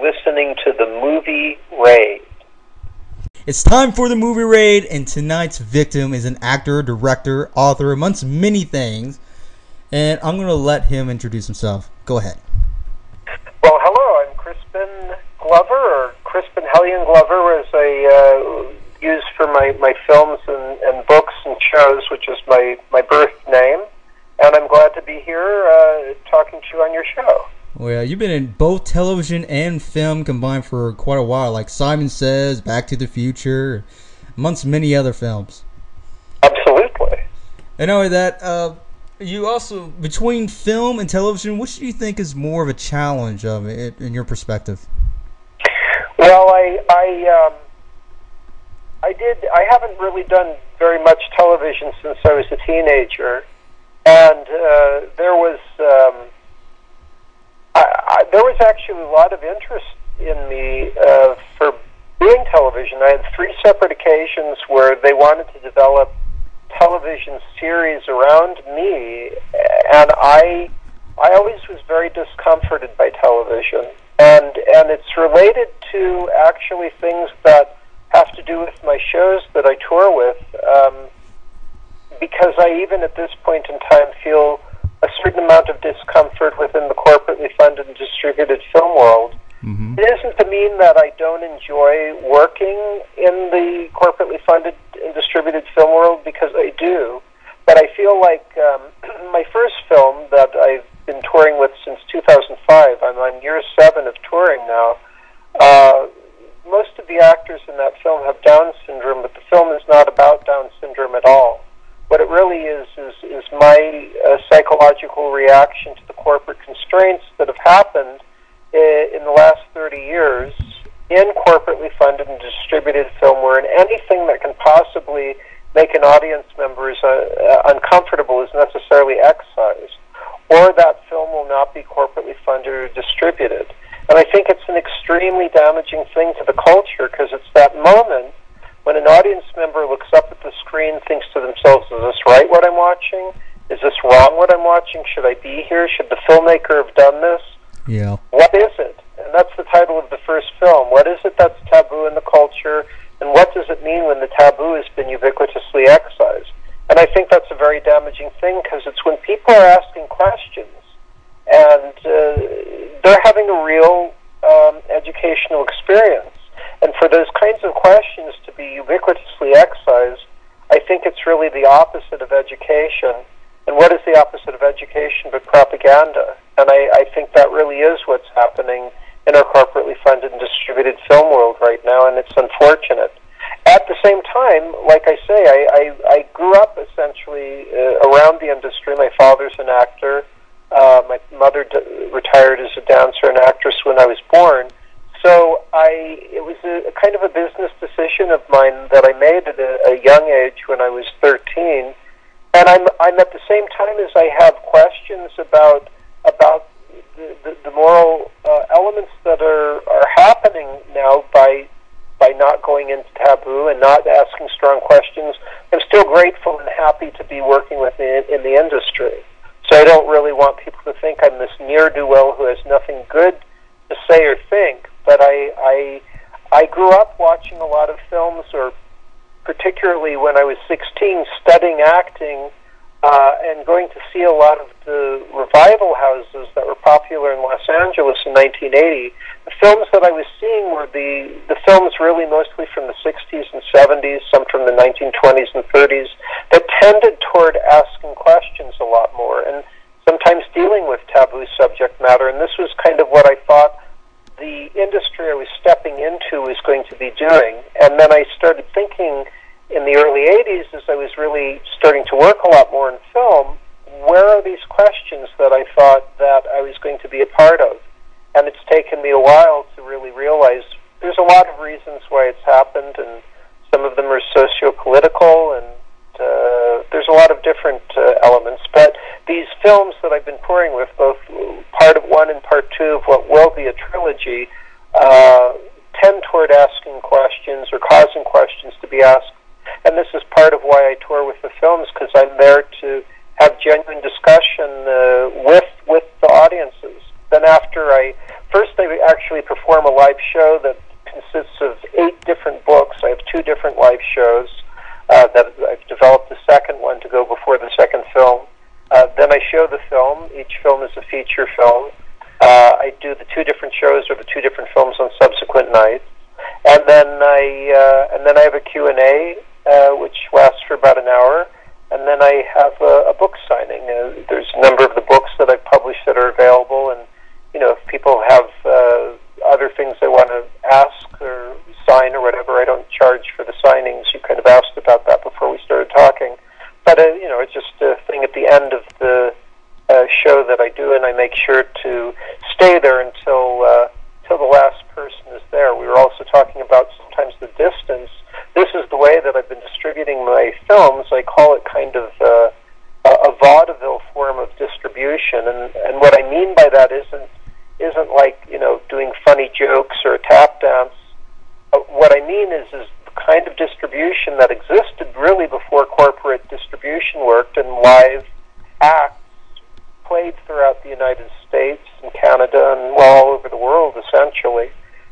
listening to the Movie Raid. It's time for the Movie Raid, and tonight's victim is an actor, director, author, amongst many things. And I'm going to let him introduce himself. Go ahead. Well, hello, I'm Crispin Glover, or Crispin Hellion Glover, as I use for my films and books and shows, which is my birth name. And I'm glad to be here talking to you on your show. Well, you've been in both television and film combined for quite a while, like Simon Says, Back to the Future, amongst many other films. Absolutely. And not only that, you also, between film and television, which do you think is more of a challenge of it, in your perspective? Well, I haven't really done very much television since I was a teenager, and there was actually a lot of interest in me for doing television. I had 3 separate occasions where they wanted to develop television series around me, and I always was very discomforted by television, and it's related to actually things that have to do with my shows that I tour with, because I even at this point in time feel a certain amount of discomfort within the corporately funded and distributed film world. Mm-hmm. It isn't to mean that I don't enjoy working in the corporately funded and distributed film world, because I do. But I feel like my first film that I've been touring with since 2005, I'm on year 7 of touring now, most of the actors in that film have Down syndrome, but the film is not about Down syndrome at all. What it really is my psychological reaction to the corporate constraints that have happened in the last 30 years in corporately funded and distributed film, where anything that can possibly make an audience member uncomfortable is necessarily excised, or that film will not be corporately funded or distributed. And I think it's an extremely damaging thing to the culture, because it's that moment when an audience member looks up at the screen, thinks to themselves, is this right what I'm watching? Is this wrong what I'm watching? Should I be here? Should the filmmaker have done this? Yeah. What is it? And that's the title of the first film. What is it that's taboo in the culture? And what does it mean when the taboo has been ubiquitously excised? And I think that's a very damaging thing, because it's when people are asking questions and they're having a real educational experience. And for those kinds of questions to be ubiquitously excised, I think it's really the opposite of education. And what is the opposite of education but propaganda? And I think that really is what's happening in our corporately funded and distributed film world right now, and it's unfortunate. At the same time, like I say, I grew up essentially around the industry. My father's an actor. My mother retired as a dancer and actress when I was born. So it was a kind of a business decision of mine that I made at a young age when I was 13. And I'm at the same time as I have questions about the moral elements that are happening now by not going into taboo and not asking strong questions. I'm still grateful and happy to be working in the industry. So I don't really want people to think I'm this ne'er-do-well who has nothing good to say or think. But I grew up watching a lot of films, or particularly when I was 16, studying acting and going to see a lot of the revival houses that were popular in Los Angeles in 1980. The films that I was seeing were the films really mostly from the 60s and 70s, some from the 1920s and 30s, that tended toward asking questions a lot more and sometimes dealing with taboo subject matter. And this was kind of what I thought the industry I was stepping into was going to be doing. And then I started thinking in the early 80s, as I was really starting to work a lot more in film, where are these questions that I thought that I was going to be a part of? And it's taken me a while to really realize there's a lot of reasons why it's happened, and some of them are socio-political, and there's a lot of different elements. But these films that I've been touring with, both part of 1 and part 2 of what will be a trilogy, tend toward asking questions or causing questions to be asked. And this is part of why I tour with the films, because I'm there to have genuine discussion with the audiences. Then after I first I actually perform a live show that consists of 8 different books. I have 2 different live shows that I've developed the second one to go before the second film. Then I show the film. Each film is a feature film. I do the 2 different shows or the 2 different films on subsequent nights. And then I have a Q&A, which lasts for about an hour. And then I have a book signing. There's a number of the books that I've published that are available, and if people have other things they want to ask or sign or whatever, I don't charge for the signings. You kind of asked about that before we started talking. But it's just a thing at the end of the show that I do, and I make sure to stay there until the last person is there. We were also talking about sometimes the distance. This is the way that I've been distributing my films. I call it kind of a vaudeville form of distribution, and what I mean by that isn't like doing funny jokes or a tap dance. What I mean is the kind of distribution that existed really before corporate distribution worked, and live acts played throughout the United States and Canada and all over the world essentially,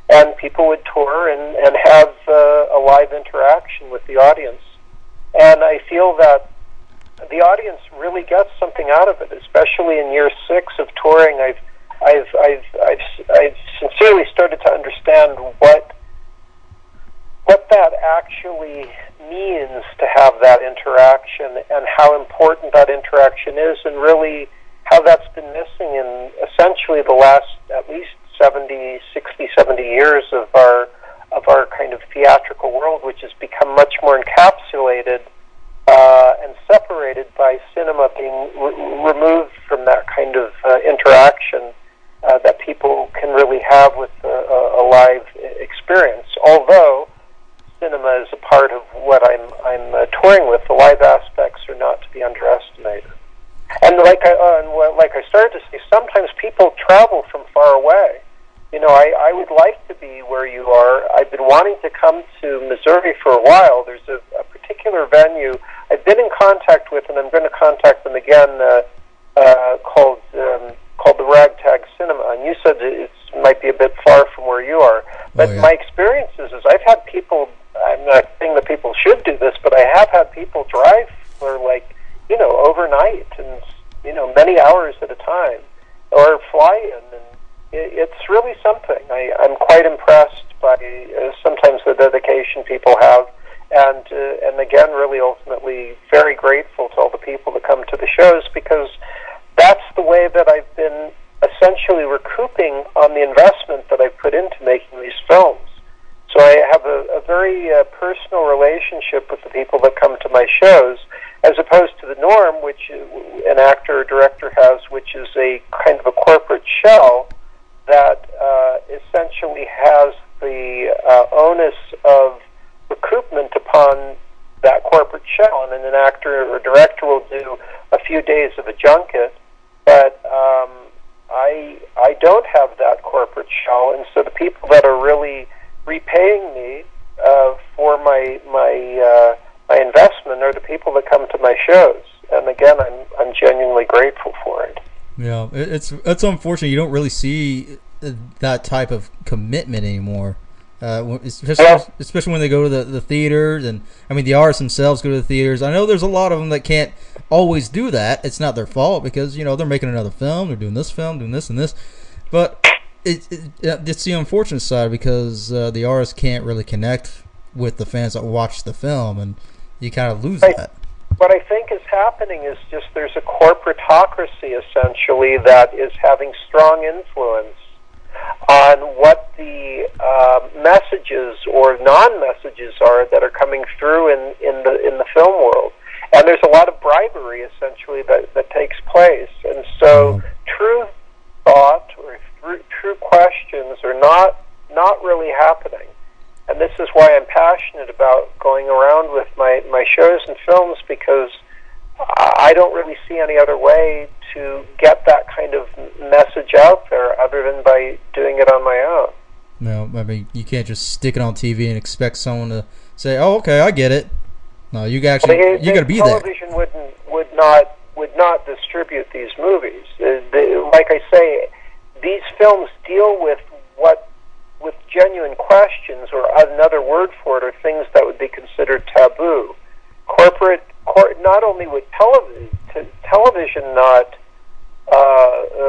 and people would tour and have a live interaction with the audience. And I feel that the audience really gets something out of it, especially in year 6 of touring. I've sincerely started to understand what that actually means to have that interaction, and how important that interaction is, and really how that's been missing in essentially the last at least 70 years of our kind of theatrical world, which has become much more encapsulated and separated by cinema being removed from that kind of interaction that people can really have with a live experience. Although cinema is a part of what I'm touring with, the live aspects are not to be underestimated. And like I started to say, sometimes people travel from far away. I would like to be where you are. I've been wanting to come to Missouri for a while. There's a particular venue I've been in contact with, and I'm going to contact them again, called the Ragtag Cinema. And you said it might be a bit far from where you are. But my experience is I've had people, I'm not saying that people should do this, but I have had people drive for overnight and, many hours at a time, or fly in, and it's really something. I'm quite impressed by sometimes the dedication people have, and again, really ultimately very grateful to all the people that come to the shows, because that's the way that I've been essentially recouping on the investment that I've put into making these films. So I have a very personal relationship with the people that come to my shows, as opposed to the norm, which an actor or director has, which is a kind of a corporate shell that essentially has the onus of recoupment upon that corporate shell. And then an actor or director will do a few days of a junket, but I don't have that corporate shell, and so the people that are really repaying me for my investment are the people that come to my shows, and again, I'm genuinely grateful for it. Yeah, it's unfortunate you don't really see that type of commitment anymore, especially when they go to the theaters, and I mean the artists themselves go to the theaters. I know there's a lot of them that can't always do that. It's not their fault, because they're making another film, they're doing this film, doing this and this, but it's the unfortunate side, because the artists can't really connect with the fans that watch the film, and you kind of lose that. What I think is happening is just there's a corporatocracy essentially that is having strong influence on what the messages or non-messages are that are coming through in the film world, and there's a lot of bribery essentially that takes place, and so true thought or true questions are not really happening. And this is why I'm passionate about going around with my shows and films, because I don't really see any other way to get that kind of message out there other than by doing it on my own. No, I mean, you can't just stick it on TV and expect someone to say, "Oh, okay, I get it." No, you got to be there. Television would not distribute these movies. Like I say, these films deal with genuine questions, or another word for it, or things that would be considered taboo. Not only would television not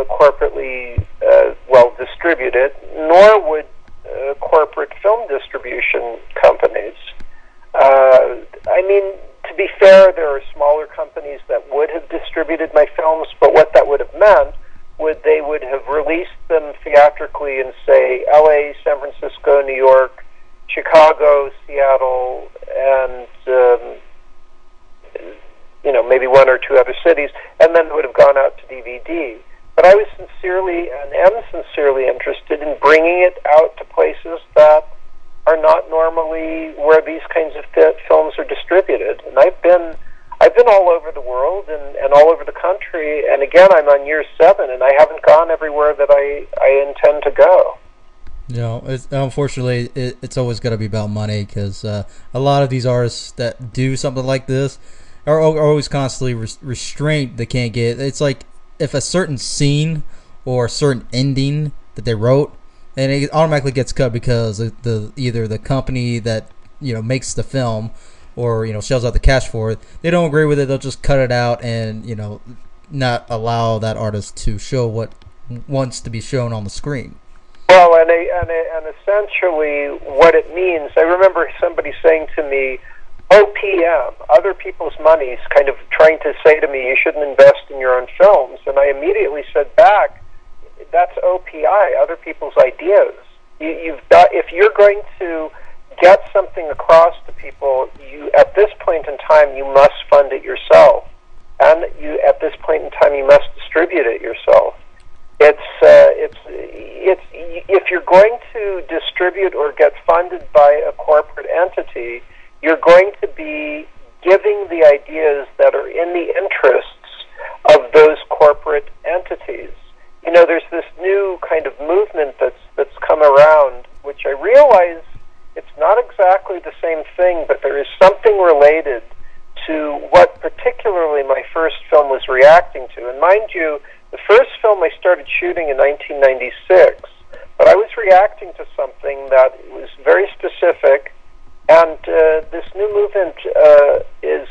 corporately well distributed, nor would corporate film distribution companies. I mean, to be fair, there are smaller companies that would have distributed my films, but what that would have meant they would have released them theatrically in, say, LA, San Francisco, New York, Chicago, Seattle, and maybe one or two other cities, and then it would have gone out to DVD. But I was sincerely and am sincerely interested in bringing it out to places that are not normally where these kinds of films are distributed. And I've been all over the world and all over the country, and again, I'm on year 7, and I haven't gone everywhere that I intend to go. Unfortunately, it's always got to be about money, because a lot of these artists that do something like this are always constantly restrained. They can't get. It's like if a certain scene or a certain ending that they wrote, and it automatically gets cut because either the company that makes the film or shells out the cash for it, they don't agree with it. They'll just cut it out and not allow that artist to show what wants to be shown on the screen. Well, and essentially what it means, I remember somebody saying to me, OPM, other people's money, kind of trying to say to me, you shouldn't invest in your own films. And I immediately said back, that's OPI, other people's ideas. If you're going to get something across to people, at this point in time, you must fund it yourself. And at this point in time, you must distribute it yourself. If you're going to distribute or get funded by a corporate entity, you're going to be giving the ideas that are in the interests of those corporate entities. There's this new kind of movement that's come around, which I realize it's not exactly the same thing, but there is something related to what particularly my first film was reacting to. And mind you, the first film I started shooting in 1996, but I was reacting to something that was very specific, and this new movement is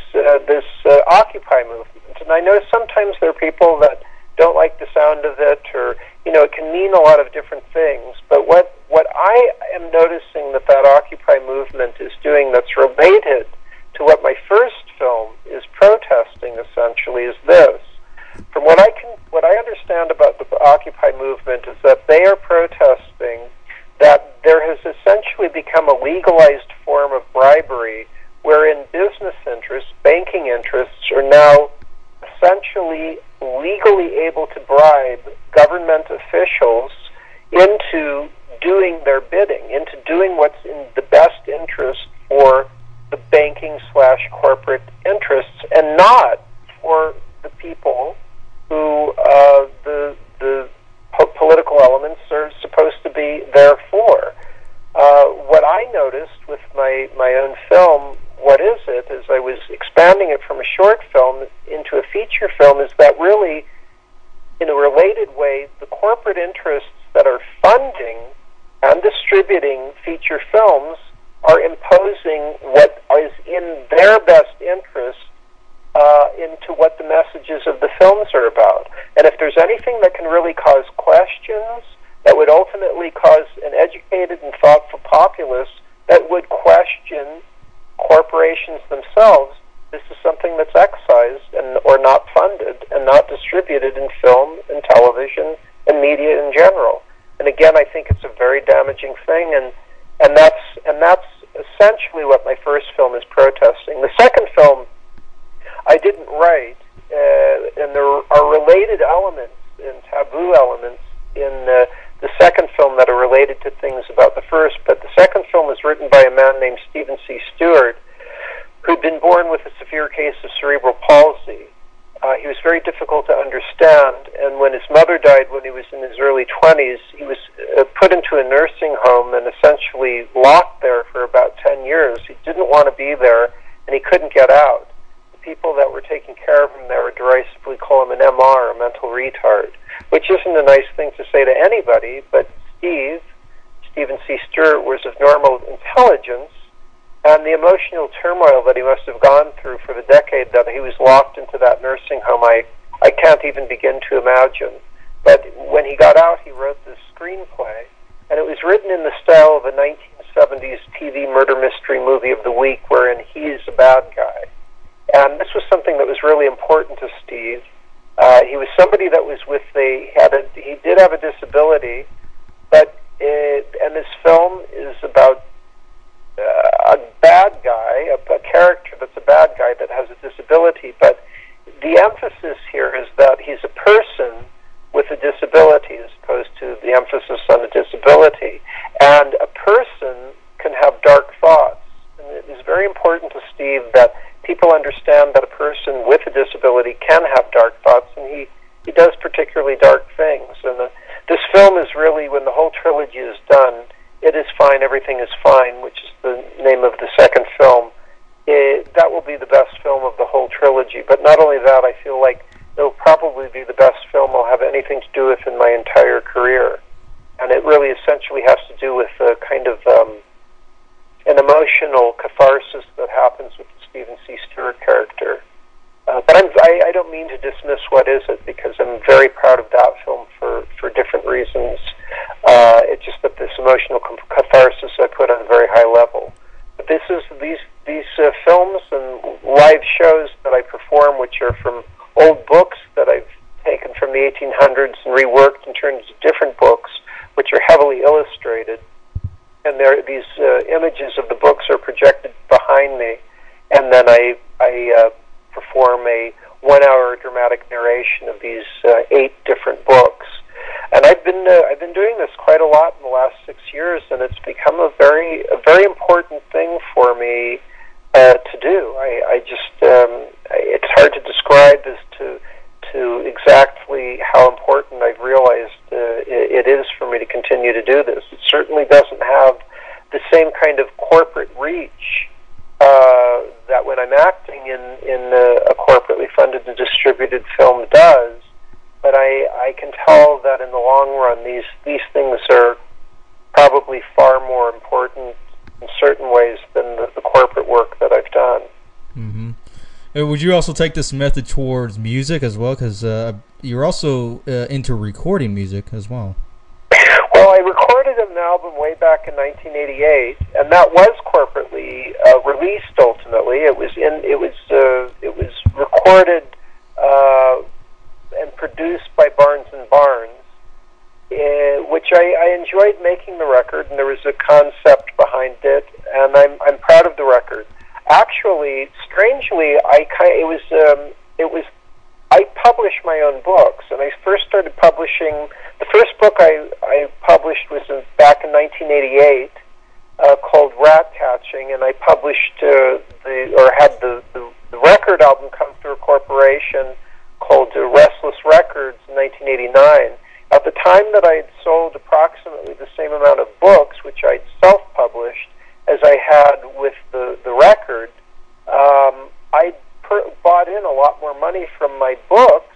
this Occupy movement. And I know sometimes there are people that don't like the sound of it, or it can mean a lot of different things. But what I am noticing that Occupy movement is doing that's related to what my first film is protesting, essentially, is this. From what I understand about the Occupy movement is that they are protesting that there has essentially become a legalized form of bribery wherein business interests, banking interests, are now essentially legally able to bribe government officials into doing their bidding, into doing what's in the best interest for the banking/corporate interests, and not for the people who the political elements are supposed to be there for. What I noticed with my own film, what is it, as I was expanding it from a short film into a feature film, is that really, in a related way, the corporate interests that are funding and distributing feature films are imposing what is in their best interest into what the messages of the films are about. And if there's anything that can really cause questions, that would ultimately cause an educated and thoughtful populace that would question corporations themselves, this is something that's excised or not funded and not distributed in film and television and media in general. And again, I think it's a very damaging thing, and that's essentially what my first film is protesting. The second film I didn't write, and there are related elements and taboo elements in the second film that are related to things about the first, but the second film was written by a man named Stephen C. Stewart, who'd been born with a severe case of cerebral palsy. He was very difficult to understand, and when his mother died when he was in his early 20s, he was put into a nursing home and essentially locked there for about 10 years. He didn't want to be there, and he couldn't get out. The people that were taking care of him there would derisively call him an MR, a mental retard. which isn't a nice thing to say to anybody, but Stephen C. Stewart, was of normal intelligence, and the emotional turmoil that he must have gone through for the decade that he was locked into that nursing home, I can't even begin to imagine. But when he got out, he wrote this screenplay, and it was written in the style of a 1970s TV murder mystery movie of the week, wherein he's a bad guy. And this was something that was really important to Steve. He was somebody that was he did have a disability, and this film is about a bad guy, a character that's a bad guy that has a disability, but the emphasis here is that he's a person with a disability as opposed to the emphasis on a disability. And a person can have dark thoughts. And it is very important to Steve that people understand that a person with a disability can have dark thoughts, and he does particularly dark things. And this film is really, when the whole trilogy is done, It Is Fine, Everything Is Fine, which is the name of the second film. That will be the best film of the whole trilogy. But not only that, I feel like it will probably be the best film I'll have anything to do with in my entire career. And it really essentially has to do with a kind of an emotional catharsis that happens with the Stephen C. Stewart character. But I don't mean to dismiss What Is It, because I'm very proud of that film for different reasons. It's just that this emotional catharsis I put on a very high level. But these films and live shows that I perform, which are from old books that I've taken from the 1800s and reworked and turned into different books, which are heavily illustrated. And these images of the books are projected behind me, and then I perform a 1-hour dramatic narration of these 8 different books. And I've been doing this quite a lot in the last 6 years, and it's become a very important thing for me to do. It's hard to describe as to exactly how important I've realized it is for me to continue to do this. It certainly doesn't have the same kind of corporate reach that when I'm acting in a corporately funded and distributed film does, but I can tell that in the long run these things are probably far more important in certain ways than the corporate work that I've done. Mm-hmm. Would you also take this method towards music as well? Because you're also into recording music as well. Well, I recorded an album way back in 1988, and that was corporately released. Ultimately, it was recorded and produced by Barnes and Barnes, which I enjoyed making the record, and there was a concept behind it, and I'm proud of the record. Actually, strangely, I publish my own books, and I first started publishing. The first book I published was back in 1988, called Rat Catching, and I published had the record album come through a corporation called Restless Records in 1989. At the time that I had sold approximately the same amount of books, which I'd self-published, as I had with the record, I bought in a lot more money from my books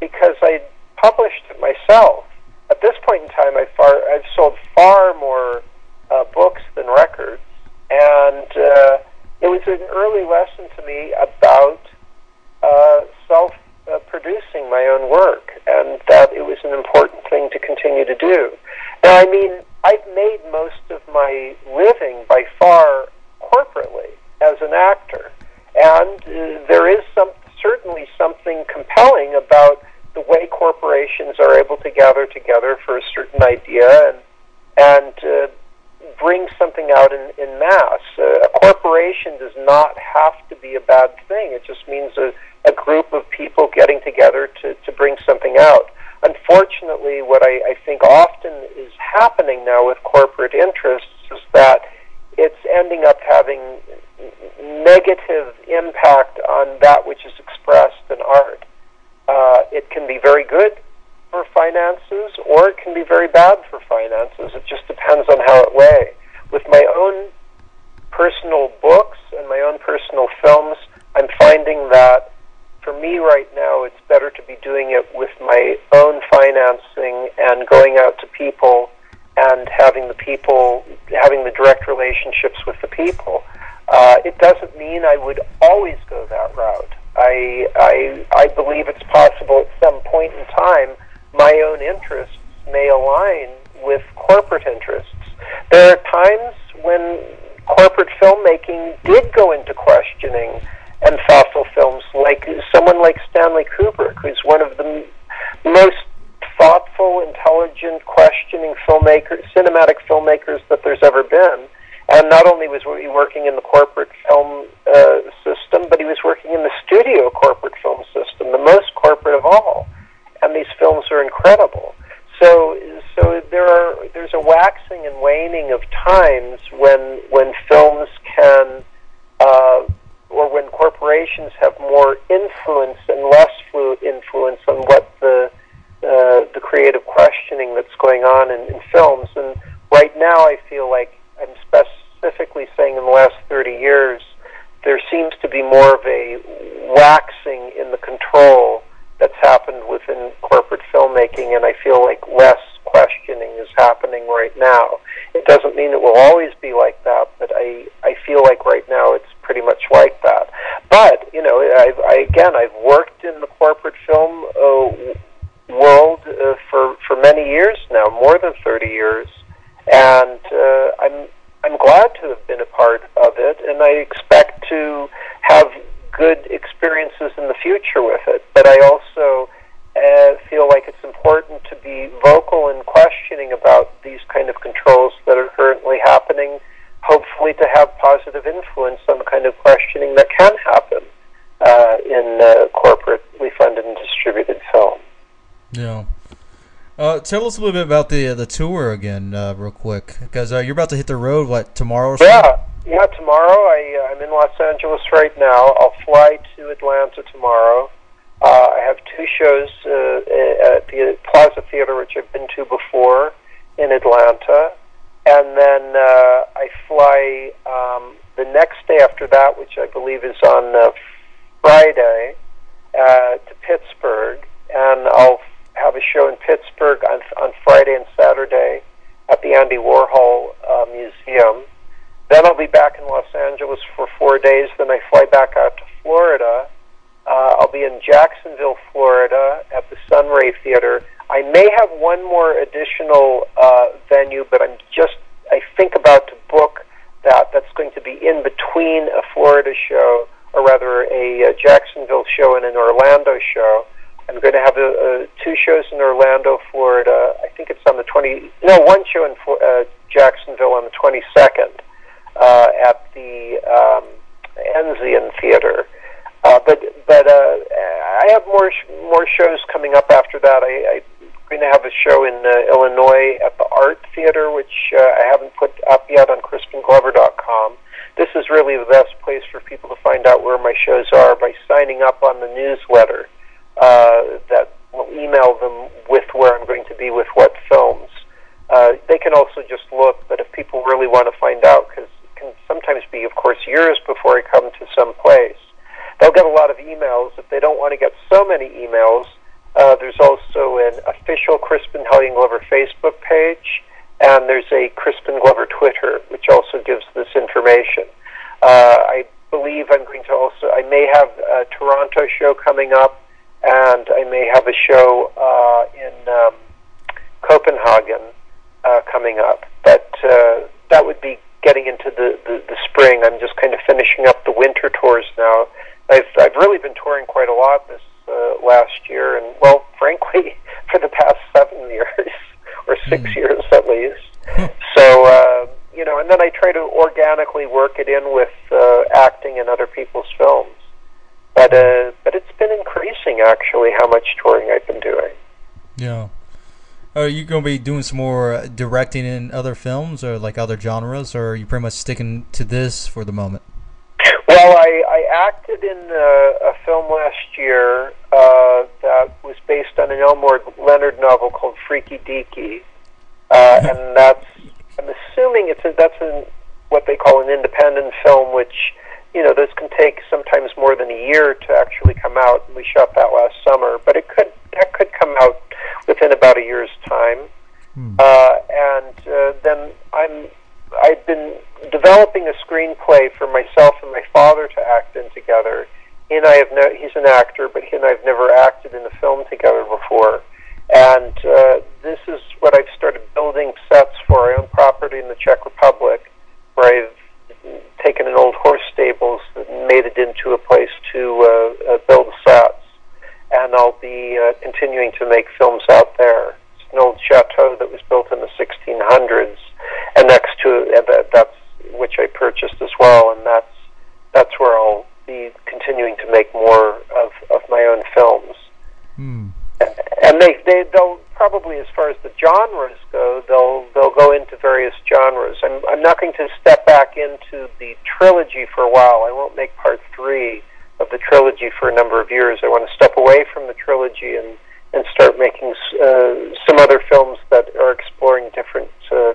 because I published it myself. At this point in time, I've sold far more books than records, and it was an early lesson to me about self-producing my own work, and that it was an important thing to continue to do. Now, I mean, I've made most of my living by far corporately as an actor, and there is certainly something compelling about the way corporations are able to gather together for a certain idea and bring something out in mass. A corporation does not have to be a bad thing. It just means a group of people getting together to bring something out. Unfortunately, what I think often is happening now with corporate interests is that it's ending up having negative impact on that which is expressed in art. It can be very good for finances, or it can be very bad for finances. It just depends on how it weighs. With my own personal books and my own personal films, I'm finding that for me right now, it's better to be doing it with my own financing and going out to people and having the direct relationships with the people. It doesn't mean I would always go that route. I believe it's possible at some point in time my own interests may align with corporate interests. There are times when corporate filmmaking did go into questioning and fossil films, like someone like Stanley Kubrick, who's one of the most thoughtful, intelligent, questioning cinematic filmmakers that there's ever been. And not only was he working in the corporate film system, but he was working in the studio corporate film system, the most corporate of all. And these films are incredible. So there's a waxing and waning of times when films can, or when corporations have more influence and less influence on what the creative questioning that's going on in films. And right now, I feel like I'm specifically saying in the last 30 years, there seems to be more of a waxing in the control that's happened within corporate filmmaking, and I feel like less questioning is happening right now. It doesn't mean it will always be like that, but I feel like right now it's pretty much like that. But, you know, I've worked in the corporate film world for many years now, more than 30 years, and I'm glad to have been a part of it, and I expect to have good experiences in the future with it. But I also feel like it's important to be vocal and questioning about these kind of controls that are currently happening, hopefully to have positive influence on the kind of questioning that can happen in corporately funded and distributed film. Yeah. Tell us a little bit about the tour again, real quick, because you're about to hit the road, what, tomorrow or something? Yeah, tomorrow. I'm in Los Angeles right now. I'll fly to Atlanta tomorrow. I have 2 shows at the Plaza Theater, which I've been to before, in Atlanta. And then I fly the next day after that, which I believe is on Friday, to Pittsburgh. And I'll have a show in Pittsburgh on Friday and Saturday at the Andy Warhol Museum. Then I'll be back in Los Angeles for 4 days. Then I fly back out to Florida. I'll be in Jacksonville, Florida at the Sunray Theater. I may have one more additional venue, but I think about to book that. That's going to be in between a Florida show, or rather a Jacksonville show and an Orlando show. I'm going to have 2 shows in Orlando, Florida. I think it's on the one show in Jacksonville on the 22nd at the Enzian Theater. But I have more shows coming up after that. I'm going to have a show in Illinois at the Art Theater, which I haven't put up yet on CrispinGlover.com. This is really the best place for people to find out where my shows are by signing up on the newsletter that will email them with where I'm going to be with what films. They can also just look, but if people really want to find out, because it can sometimes be, of course, years before I come to some place, they'll get a lot of emails. If they don't want to get so many emails, there's also an official Crispin Glover Facebook page, and there's a Crispin Glover Twitter, which also gives this information. I believe I may have a Toronto show coming up, and I may have a show in Copenhagen coming up. But that would be getting into the spring. I'm just kind of finishing up the winter tours now. I've really been touring quite a lot this last year, and, well, frankly, for the past 7 years, or 6 years at least. So, and then I try to organically work it in with acting in other people's films. But it's been increasing, actually, how much touring I've been doing. Yeah. Are you going to be doing some more directing in other films, or like other genres, or are you pretty much sticking to this for the moment? Well, I acted in a film last year that was based on an Elmore Leonard novel called Freaky Deaky, and I'm assuming that's what they call an independent film, which those can take sometimes more than a year to actually come out. We shot that last summer, but that could come out within about a year's time. Then I've been developing a screenplay for myself and my father to act in together. He's an actor, but he and I have never acted in a film together before. And this is what I've started building sets for. I own property in the Czech Republic, where I've taken an old horse stables and made it into a place to build sets. And I'll be continuing to make films out there. It's an old chateau that was built in the 1600s, and next to it, that's which I purchased as well, and that's where I'll be continuing to make more of my own films. And they'll probably, as far as the genres go, they'll go into various genres. I'm not going to step back into the trilogy for a while. I won't make part 3 of the trilogy for a number of years. I want to step away from the trilogy and start making some other films that are exploring different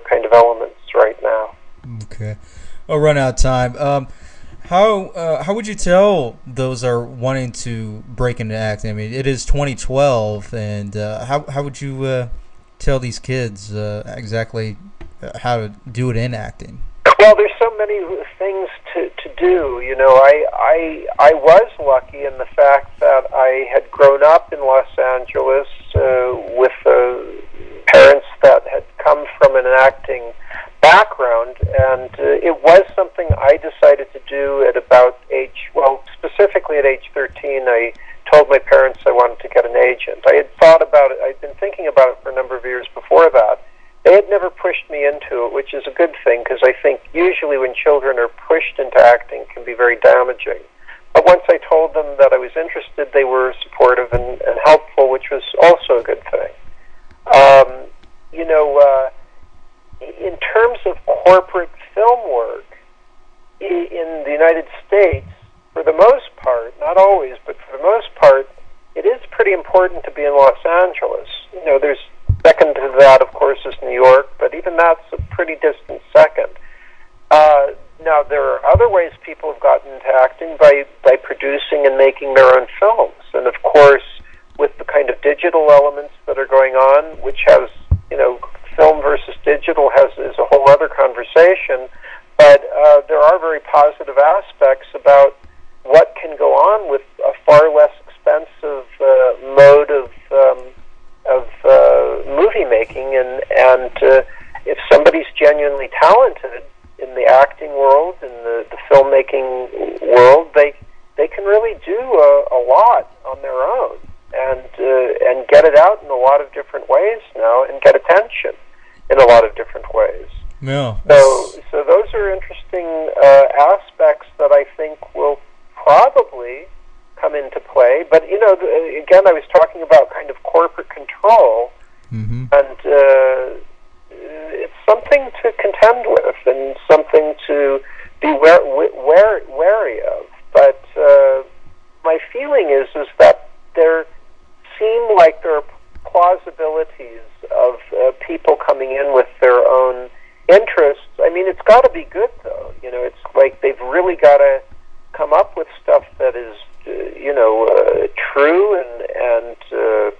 kind of elements right now. Okay. I'll run out of time. How would you tell those are wanting to break into acting? I mean, it is 2012, and how would you tell these kids exactly how to do it in acting? Well, there's so many things to do. I was lucky in the fact that I had grown up in Los Angeles with parents that had come from an acting background, and it was something I decided to do at about specifically at age 13. I told my parents I wanted to get an agent. I had thought about it. I'd been thinking about it for a number of years before that. They had never pushed me into it, which is a good thing, because I think usually when children are pushed into acting, it can be very damaging. But once I told them that I was interested, they were supportive and helpful, which was also a good thing. In terms of corporate film work in the United States, for the most part, not always, but for the most part, it is pretty important to be in Los Angeles. There's second to that, of course, is New York, but even that's a pretty distant second. Now, there are other ways people have gotten into acting by producing and making their own films. And, of course, with the kind of digital elements that are going on, which has, film versus digital is a whole other conversation, but there are very positive aspects about what can go on with a far less expensive mode of movie making, and if somebody's genuinely talented in the acting world, in the filmmaking world, they can really do a lot on their own and get it out in a lot of different ways now, and get attention in a lot of different ways. Yeah. So those are interesting aspects that I think will probably come into play. But, again, I was talking about kind of corporate control, and it's something to contend with and something to be wary of. But my feeling is that there seem like there are plausibilities of people coming in with their own interests. I mean, it's got to be good, though. It's like they've really got to come up with stuff that is, true and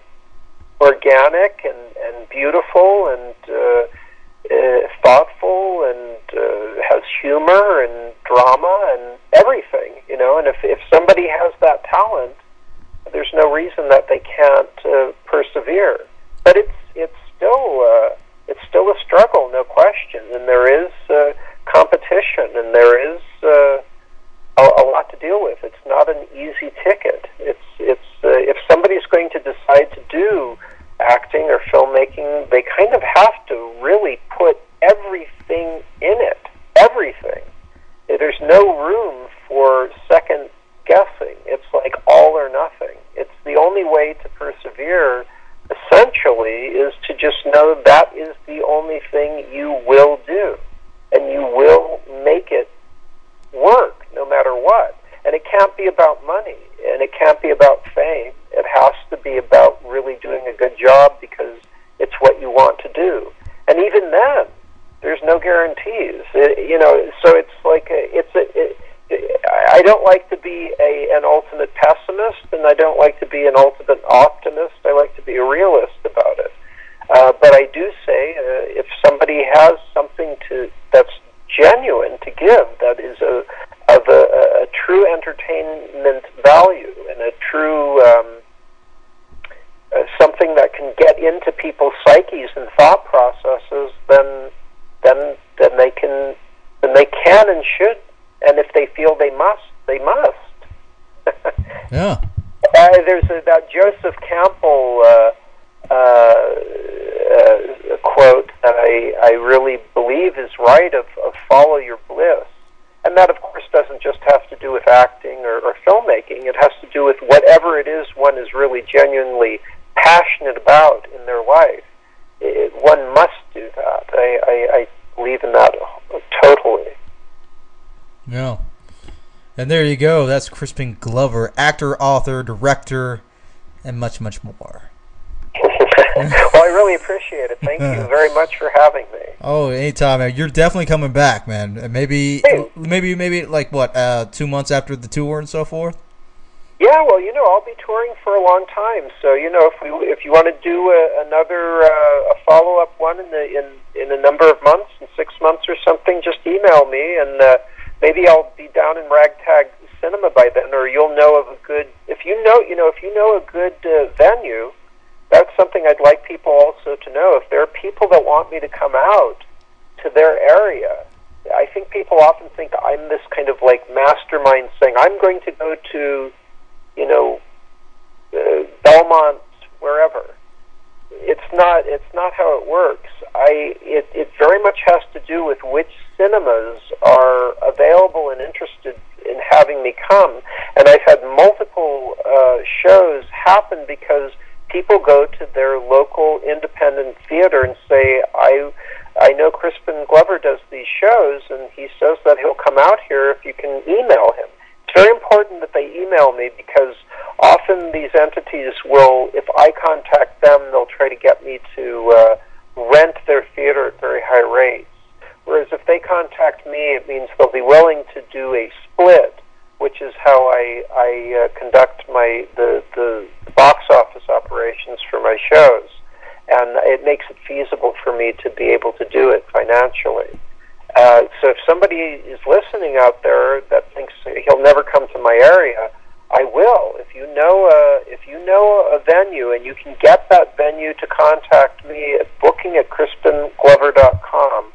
organic and beautiful and thoughtful and has humor and drama and everything, And if somebody has that talent, there's no reason that they can't persevere. But it's still a struggle, no question, and there is competition, and there is a lot to deal with. It's not an easy ticket. It's if somebody's going to decide to do acting or filmmaking, they kind of have to really put everything in it. Everything. There's no room for second guessing. It's like all or nothing. It's the only way to persevere, essentially, is to just know that is the only thing you will do, and you will make it work no matter what. And it can't be about money, and it can't be about fame. It has to be about really doing a good job because it's what you want to do. And even then, there's no guarantees. So it's like I I don't like to be an ultimate pessimist, and I don't like to be an ultimate optimist. I like to be a realist about it. But I do say, if somebody has something that's genuine to give, that is of a true entertainment value and a true something that can get into people's psyches and thought processes, then they can and should, and if they feel they must, they must. Yeah. There's that Joseph Campbell quote that I really believe is right, of follow your bliss. And that, of course, doesn't just have to do with acting or filmmaking. It has to do with whatever it is one is really genuinely passionate about in their life. One must do that. I believe in that totally. Yeah. And there you go. That's Crispin Glover, actor, author, director, and much, much more. Well, I really appreciate it. Thank you very much for having me. Oh, anytime, man. You're definitely coming back, man. Maybe like what? 2 months after the tour and so forth. Yeah, well, I'll be touring for a long time. So, if you want to do another a follow-up one in a number of months, in 6 months or something, just email me, and maybe I'll be down in Ragtag Cinema by then, or you'll know of a good. If you know a good venue. That's something I'd like people also to know. If there are people that want me to come out to their area, I think people often think I'm this kind of like mastermind saying, I'm going to go to, Belmont, wherever. It's not how it works. It very much has to do with which cinemas are available and interested in having me come. And I've had multiple shows happen because people go to their local independent theater and say, I know Crispin Glover does these shows, and he says that he'll come out here if you can email him. It's very important that they email me, because often these entities will, if I contact them, they'll try to get me to rent their theater at very high rates. Whereas if they contact me, it means they'll be willing to do a split, which is how I conduct the box office operations for my shows, and it makes it feasible for me to be able to do it financially. So if somebody is listening out there that thinks he'll never come to my area, I will. If you know a venue and you can get that venue to contact me at booking@crispinglover.com.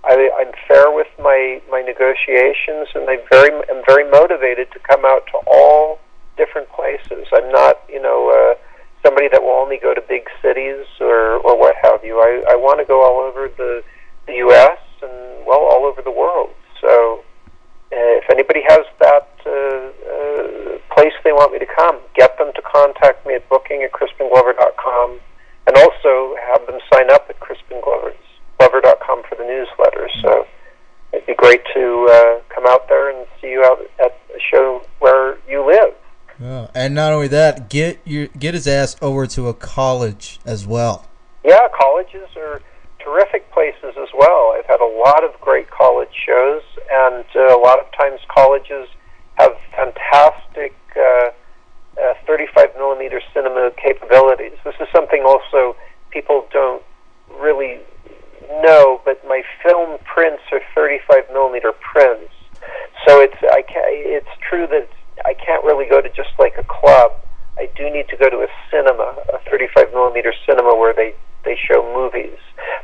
I'm fair with my negotiations, and I'm very motivated to come out to all different places. I'm not, somebody that will only go to big cities or what have you. I want to go all over the U.S. and, well, all over the world. So if anybody has that place they want me to come, get them to contact me at booking@crispinglover.com, and also have them sign up at crispinglover.com for the newsletter. So it'd be great to come out there and see you out at a show where you live. Oh, and not only that, get his ass over to a college as well. Yeah, colleges are terrific places as well. I've had a lot of great college shows, and a lot of times colleges have fantastic 35 millimeter cinema capabilities. This is something also people don't really know, but my film prints are 35 millimeter prints. So it's true that I can't really go to just like a club. I do need to go to a cinema, a 35 millimeter cinema where they show movies.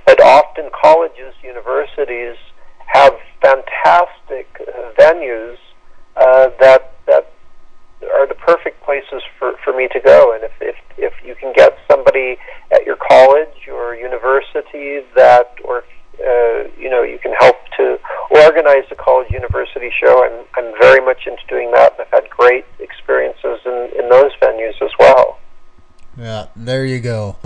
But often colleges, universities have fantastic venues that are the perfect places for me to go. And if you can get somebody at your college or university that, or you can help to organize a college university show, I'm very much into doing that, and I've had great experiences in those venues as well. Yeah, there you go.